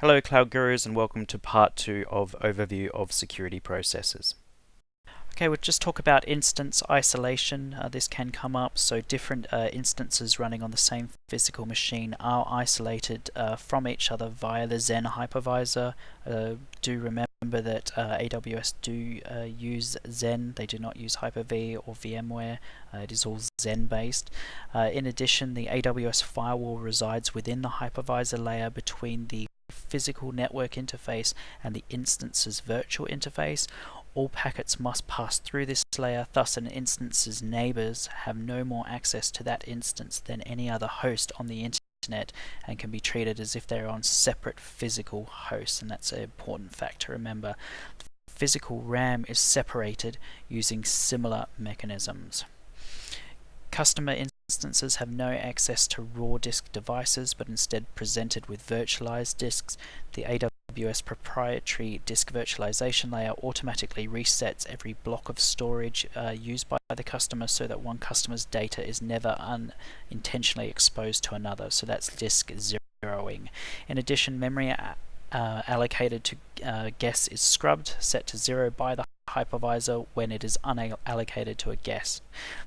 Hello Cloud Gurus and welcome to part 2 of Overview of Security Processes. Okay, we'll just talk about instance isolation. This can come up, so different instances running on the same physical machine are isolated from each other via the Xen hypervisor. Do remember that AWS do use Xen. They do not use Hyper-V or VMware. It is all Xen based. In addition, the AWS firewall resides within the hypervisor layer between the physical network interface and the instance's virtual interface. All packets must pass through this layer, thus an instance's neighbors have no more access to that instance than any other host on the internet and can be treated as if they're on separate physical hosts, and that's an important fact to remember. Physical RAM is separated using similar mechanisms. Customer instances have no access to raw disk devices, but instead presented with virtualized disks. The AWS proprietary disk virtualization layer automatically resets every block of storage used by the customer, so that one customer's data is never unintentionally exposed to another. So that's disk zeroing. In addition, memory allocated to guests is scrubbed, set to 0 by the hypervisor when it is unallocated to a guest.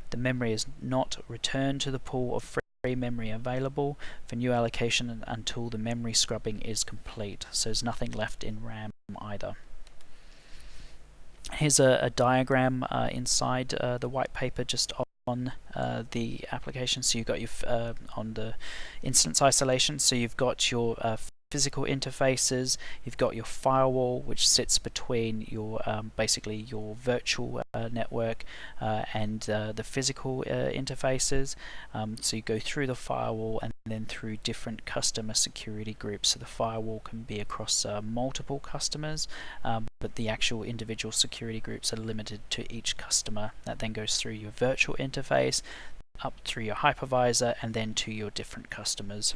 The memory is not returned to the pool of free memory available for new allocation until the memory scrubbing is complete, so there's nothing left in RAM either. Here's a diagram inside the white paper just on the application. So you've got your on the instance isolation, so you've got your physical interfaces, you've got your firewall which sits between your basically your virtual network and the physical interfaces. So you go through the firewall and then through different customer security groups. So the firewall can be across multiple customers, but the actual individual security groups are limited to each customer. That then goes through your virtual interface, up through your hypervisor, and then to your different customers.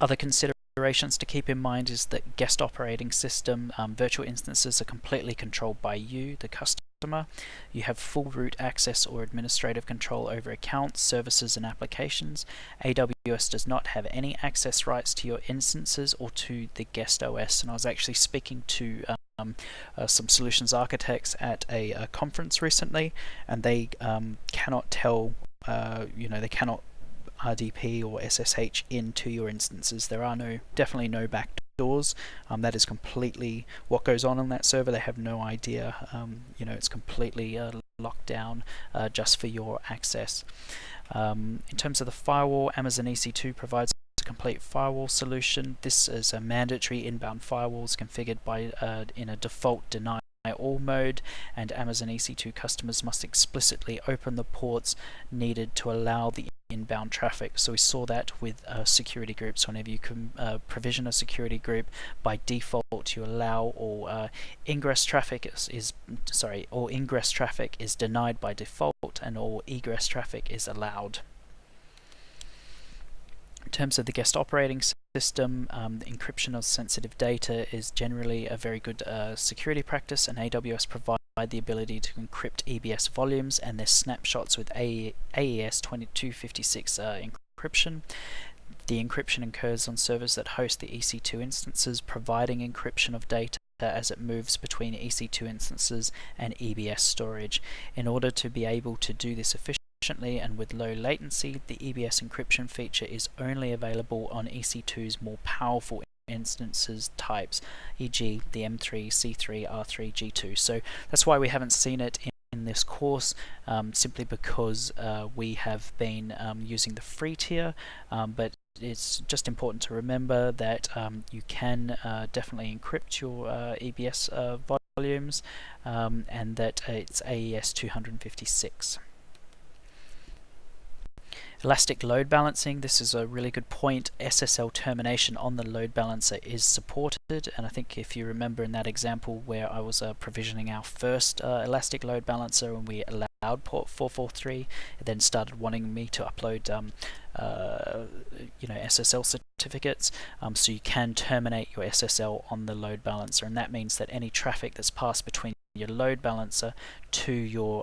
Other considerations to keep in mind is that guest operating system virtual instances are completely controlled by you, the customer. You have full root access or administrative control over accounts, services, and applications. AWS does not have any access rights to your instances or to the guest OS. And I was actually speaking to some solutions architects at a conference recently, and they cannot tell, they cannot RDP or SSH into your instances. There are definitely no backdoors. That is completely what goes on that server. They have no idea. It's completely locked down just for your access. In terms of the firewall, Amazon EC2 provides a complete firewall solution. This is a mandatory inbound firewalls configured in a default deny all mode, and Amazon EC2 customers must explicitly open the ports needed to allow the inbound traffic. So we saw that with security groups. Whenever you can provision a security group, by default you allow all ingress traffic all ingress traffic is denied by default, and all egress traffic is allowed. In terms of the guest operating system, the encryption of sensitive data is generally a very good security practice, and AWS provide the ability to encrypt EBS volumes and their snapshots with AES 2256 encryption. The encryption occurs on servers that host the EC2 instances, providing encryption of data as it moves between EC2 instances and EBS storage. In order to be able to do this efficiently and with low latency, the EBS encryption feature is only available on EC2's more powerful instances types, e.g. the M3, C3, R3, G2. So that's why we haven't seen it in this course, simply because we have been using the free tier, but it's just important to remember that you can definitely encrypt your EBS volumes, and that it's AES 256. Elastic load balancing, this is a really good point. SSL termination on the load balancer is supported, and I think if you remember in that example where I was provisioning our first Elastic load balancer and we allowed port 443, it then started wanting me to upload SSL certificates, so you can terminate your SSL on the load balancer, and that means that any traffic that's passed between your load balancer to your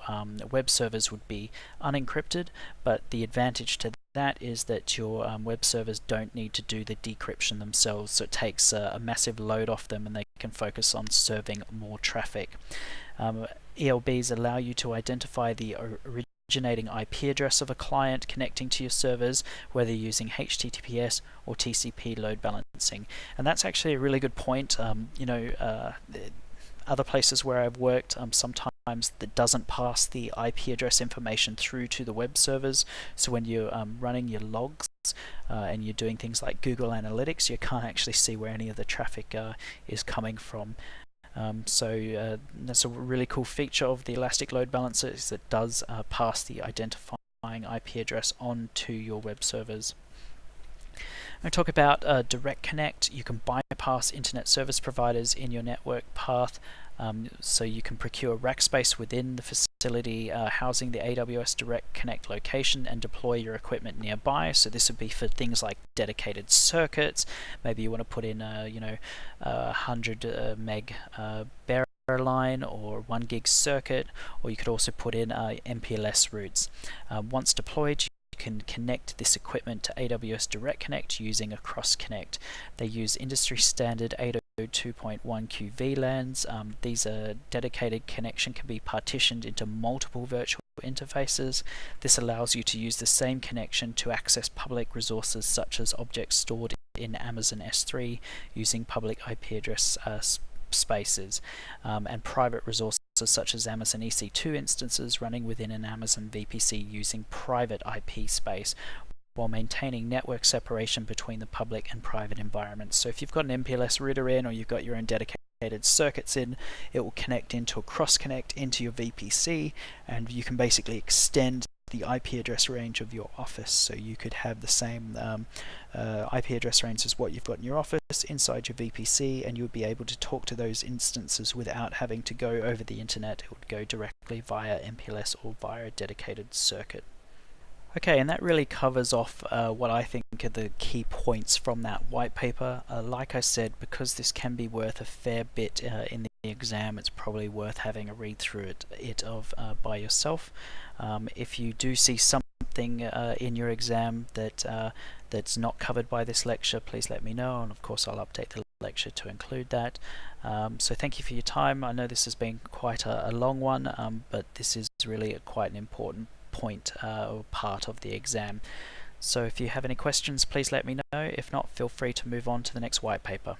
web servers would be unencrypted, but the advantage to that is that your web servers don't need to do the decryption themselves, so it takes a massive load off them and they can focus on serving more traffic. ELBs allow you to identify the originating IP address of a client connecting to your servers, whether using HTTPS or TCP load balancing. And that's actually a really good point. Other places where I've worked, sometimes that doesn't pass the IP address information through to the web servers. So when you're running your logs and you're doing things like Google Analytics, you can't actually see where any of the traffic is coming from. So that's a really cool feature of the Elastic Load Balancer, is that it does pass the identifying IP address on to your web servers. I'm going to talk about Direct Connect. You can bypass internet service providers in your network path, so you can procure rack space within the facility housing the AWS Direct Connect location and deploy your equipment nearby. So this would be for things like dedicated circuits. Maybe you want to put in a 100 meg bearer line or 1 gig circuit, or you could also put in MPLS routes. Once deployed, you can connect this equipment to AWS Direct Connect using a cross connect. They use industry standard 802.1q VLANs. These are dedicated connection, can be partitioned into multiple virtual interfaces. This allows you to use the same connection to access public resources such as objects stored in Amazon S3 using public IP address spaces, and private resources such as Amazon EC2 instances running within an Amazon VPC using private IP space, while maintaining network separation between the public and private environments. So if you've got an MPLS router in, or you've got your own dedicated circuits in, it will connect into a cross connect into your VPC, and you can basically extend the IP address range of your office. So you could have the same IP address range as what you've got in your office inside your VPC, and you would be able to talk to those instances without having to go over the internet. It would go directly via MPLS or via a dedicated circuit. Okay, and that really covers off what I think are the key points from that white paper. Like I said, because this can be worth a fair bit in the exam, it's probably worth having a read through it by yourself. If you do see something in your exam that's not covered by this lecture, please let me know, and of course I'll update the lecture to include that. So thank you for your time. I know this has been quite a long one, but this is really quite an important point or part of the exam. So if you have any questions, please let me know. If not, feel free to move on to the next white paper.